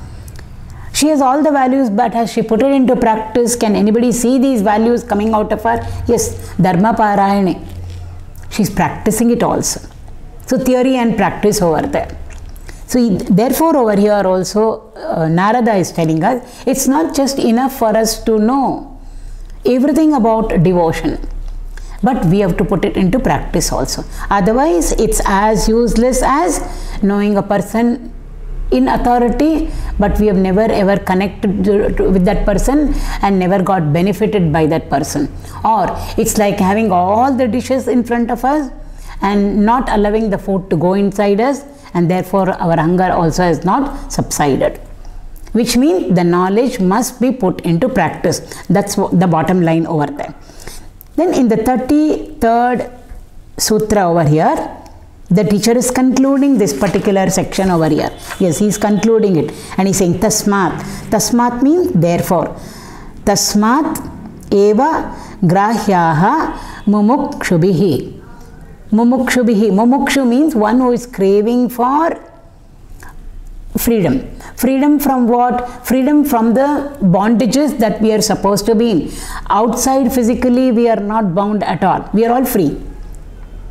She has all the values, but has she put it into practice? Can anybody see these values coming out of her? Yes, Dharma Parayane. She is practicing it also. So theory and practice over there. So therefore over here also Narada is telling us, it's not just enough for us to know everything about devotion, but we have to put it into practice also. Otherwise it's as useless as knowing a person in authority, but we have never ever connected with that person and never got benefited by that person. Or it's like having all the dishes in front of us and not allowing the food to go inside us, and therefore our hunger also has not subsided. Which means the knowledge must be put into practice. That's the bottom line over there. Then in the 33rd sutra over here, the teacher is concluding this particular section over here. Yes, he is concluding it, and he is saying tasmat. Tasmat means therefore. Tasmat eva grahyaha mumukshubhihi. Mumukshubhihi. Mumukshu means one who is craving for freedom. Freedom from what? Freedom from the bondages that we are supposed to be in. Outside physically we are not bound at all. We are all free.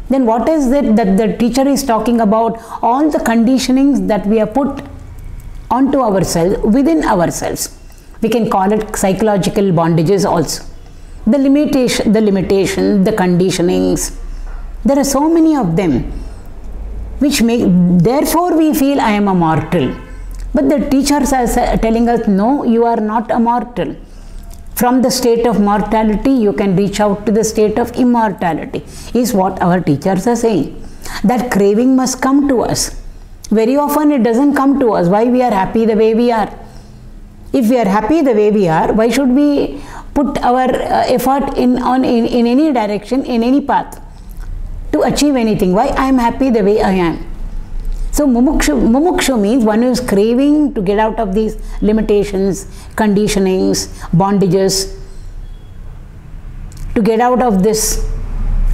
Then what is it that the teacher is talking about? All the conditionings that we have put onto ourselves, within ourselves. We can call it psychological bondages also. The limitation, the conditionings. There are so many of them, which make, therefore we feel I am a mortal. But the teachers are telling us, no, you are not a mortal. From the state of mortality, you can reach out to the state of immortality, is what our teachers are saying. That craving must come to us. Very often it doesn't come to us. Why we are happy the way we are? If we are happy the way we are, why should we put our effort in any direction, in any path to achieve anything? Why I am happy the way I am? So mumukshu means one who is craving to get out of these limitations, conditionings, bondages, to get out of this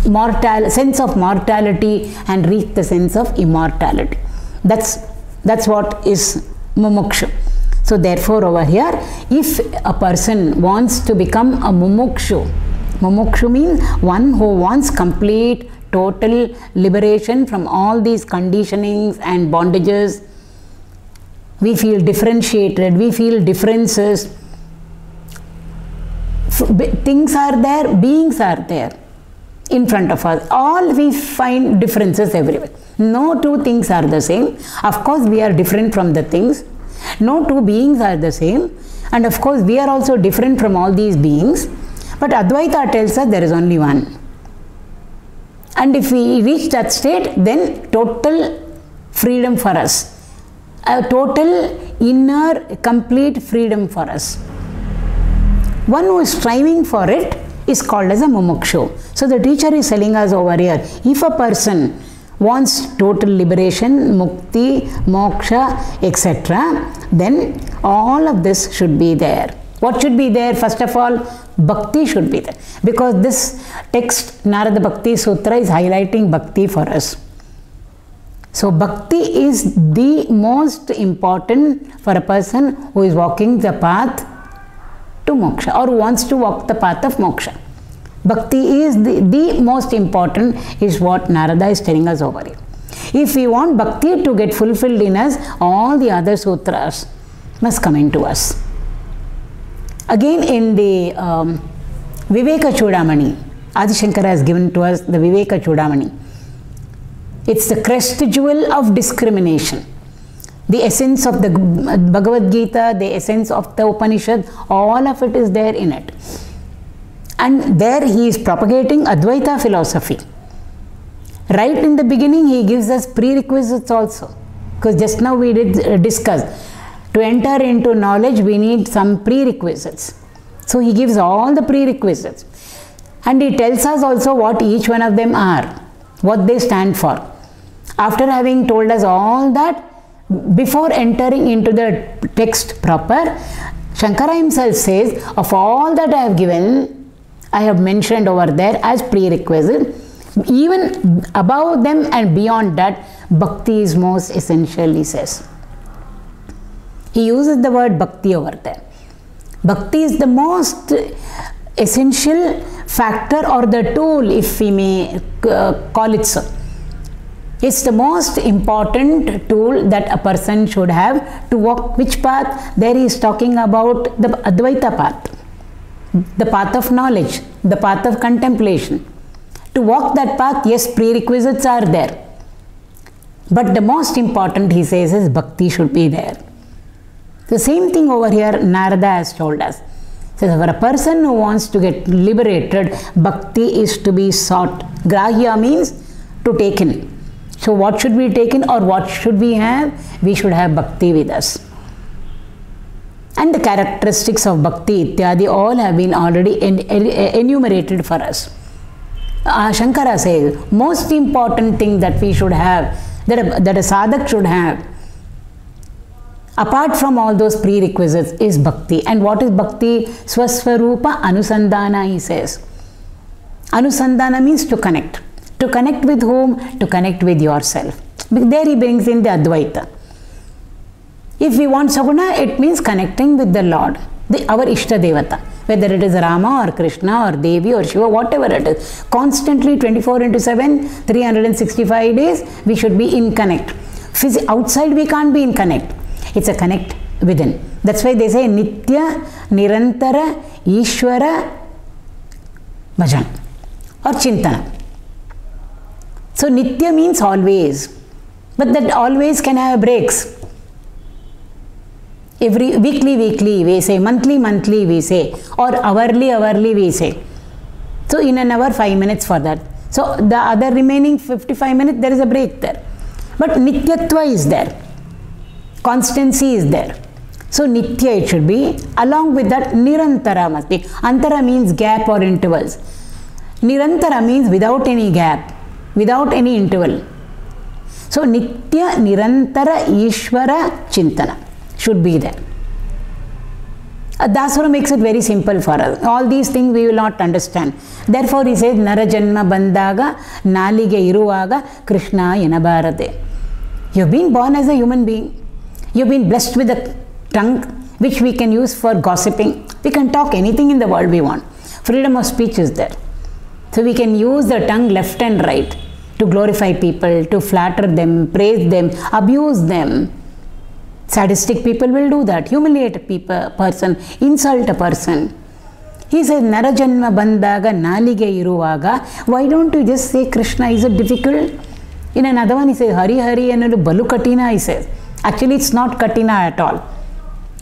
sense of mortality and reach the sense of immortality. That's what is mumukshu. So therefore over here, if a person wants to become a mumukshu, mumukshu means one who wants complete total liberation from all these conditionings and bondages. We feel differentiated, we feel differences. Things are there, beings are there in front of us. All we find differences everywhere. No two things are the same. Of course, we are different from the things. No two beings are the same. And of course, we are also different from all these beings. But Advaita tells us there is only one. And if we reach that state, then total freedom for us. A total inner complete freedom for us. One who is striving for it is called as a mumukshu. So the teacher is telling us over here, if a person wants total liberation, mukti, moksha, etc., then all of this should be there. What should be there? First of all, bhakti should be there. Because this text, Narada Bhakti Sutra, is highlighting bhakti for us. So bhakti is the most important for a person who is walking the path to moksha or who wants to walk the path of moksha. Bhakti is the most important, is what Narada is telling us over here. If we want bhakti to get fulfilled in us, all the other sutras must come into us. Again in the Viveka Chudamani, Adi Shankara has given to us the Viveka Chudamani. It's the crest jewel of discrimination. The essence of the Bhagavad Gita, the essence of the Upanishad, all of it is there in it. And there he is propagating Advaita philosophy. Right in the beginning he gives us prerequisites also. Because just now we did discuss. To enter into knowledge, we need some prerequisites. So he gives all the prerequisites. And he tells us also what each one of them are, what they stand for. After having told us all that, before entering into the text proper, Shankara himself says, of all that I have given, I have mentioned over there as prerequisite, Even above them and beyond that, bhakti is most essential, he says. He uses the word bhakti over there. Bhakti is the most essential factor or the tool, if we may call it so. It's the most important tool that a person should have to walk. Which path? There he is talking about the Advaita path, the path of knowledge, the path of contemplation. To walk that path, yes, prerequisites are there. But the most important, he says, is bhakti should be there. The same thing over here Narada has told us. He says, for a person who wants to get liberated, bhakti is to be sought. Grahya means to take in. So what should be taken or what should we have? We should have bhakti with us. And the characteristics of bhakti, ityadi, all have been already enumerated for us. Shankara says, most important thing that we should have, that a sadhak should have, apart from all those prerequisites, is bhakti. And what is bhakti? Swasvarupa anusandhana, he says. Anusandhana means to connect. To connect with whom? To connect with yourself. There he brings in the Advaita. If we want Saguna, it means connecting with the Lord, our Ishta Devata. Whether it is Rama or Krishna or Devi or Shiva, whatever it is. Constantly 24/7, 365 days, we should be in connect. Outside we can't be in connect. It's a connect within. That's why they say Nitya, Nirantara, Ishvara, Bhajan or Chintana. So Nitya means always, but that always can have breaks. Every weekly we say, monthly we say, or hourly we say. So in an hour 5 minutes for that. So the other remaining 55 minutes there is a break there. But Nityatva is there. Constancy is there. So Nitya it should be. Along with that Nirantara must be. Antara means gap or intervals. Nirantara means without any gap, without any interval. So Nitya Nirantara Ishvara Chintana should be there. Dasura makes it very simple for us. All these things we will not understand. Therefore he says, Narajanma Bandaga Nalige Iruvaga Krishna Yanabarade. You have been born as a human being. You have been blessed with a tongue which we can use for gossiping. We can talk anything in the world we want. Freedom of speech is there. So we can use the tongue left and right to glorify people, to flatter them, praise them, abuse them. Sadistic people will do that, humiliate a person, insult a person. He says, Narajanma Bandaga Nalige Iruvaga. Why don't you just say Krishna? Is it difficult? In another one he says, Hari Hari and Balu Katina, he says. Actually it's not Katina at all.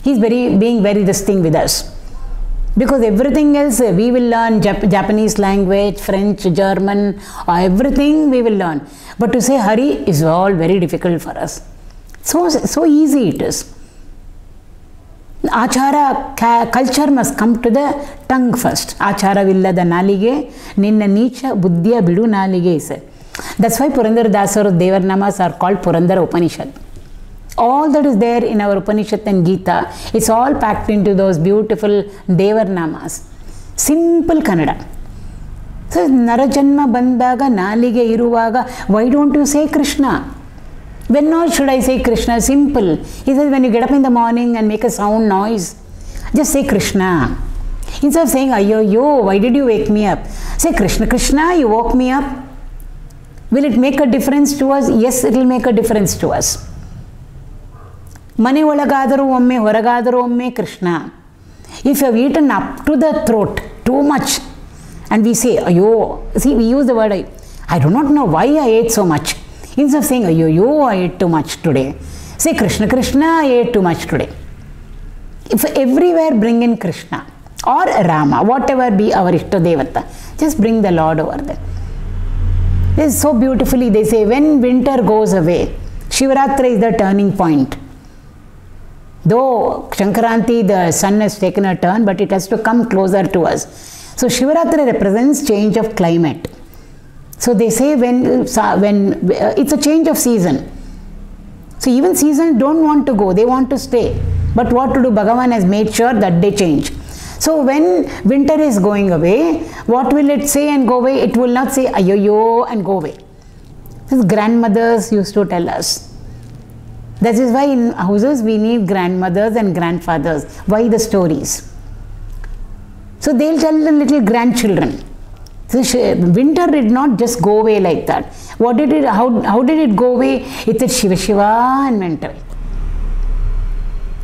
He's being very distinct with us. Because everything else we will learn, Japanese language, French, German, everything we will learn. But to say Hari is all very difficult for us. So easy it is. Achara culture must come to the tongue first. Achara villada nalige, ninna nicha buddhya bidu nalige is. That's why Purandara Dasara Devar Namas are called Purandara Upanishad. All that is there in our Upanishad and Gita, it's all packed into those beautiful Devar Namas. Simple Kannada. So, Narajanma Bandaga Nalige Iruvaga, why don't you say Krishna? When not should I say Krishna? Simple. He says when you get up in the morning and make a sound noise, just say Krishna. Instead of saying, Ayo, why did you wake me up? Say Krishna, Krishna, you woke me up. Will it make a difference to us? Yes, it will make a difference to us. Mane olagadaru omme, horagadaru omme, Krishna. If you have eaten up to the throat too much, and we say, Ayo, see, we use the word, I do not know why I ate so much. Instead of saying, Ayo, I ate too much today, say Krishna, Krishna, I ate too much today. If everywhere bring in Krishna or Rama, whatever be our Ishta Devata, just bring the Lord over there. This is so beautifully, they say, when winter goes away, Shivaratri is the turning point. Though Shankaranti, the sun has taken a turn, but it has to come closer to us. So Shivaratri represents change of climate. So they say when it's a change of season. So even seasons don't want to go, they want to stay. But what to do? Bhagavan has made sure that they change. So when winter is going away, what will it say and go away? It will not say ayoyo and go away. This grandmothers used to tell us. That is why in houses we need grandmothers and grandfathers. Why the stories? So they'll tell the little grandchildren. So winter did not just go away like that. What did it? How did it go away? It said Shiva Shiva and went away.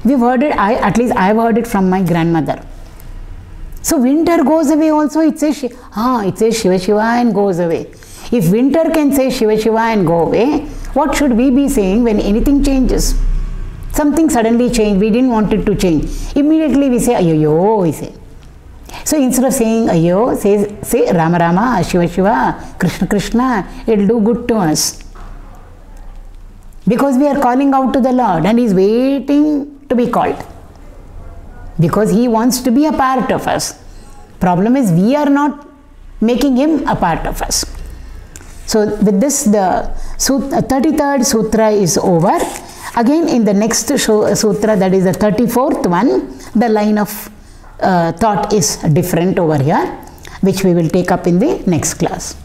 We've heard it. At least I've heard it from my grandmother. So winter goes away also. It says Shiva Shiva and goes away. If winter can say Shiva Shiva and go away, what should we be saying when anything changes? Something suddenly changed. We didn't want it to change. Immediately we say ayoyo. We say. So instead of saying ayo, say Rama Rama, Shiva Shiva, Krishna Krishna. It will do good to us. Because we are calling out to the Lord and He is waiting to be called. Because He wants to be a part of us. Problem is we are not making Him a part of us. So with this the 33rd Sutra is over. Again in the next Sutra, that is the 34th one, the line of thought is different over here, which we will take up in the next class.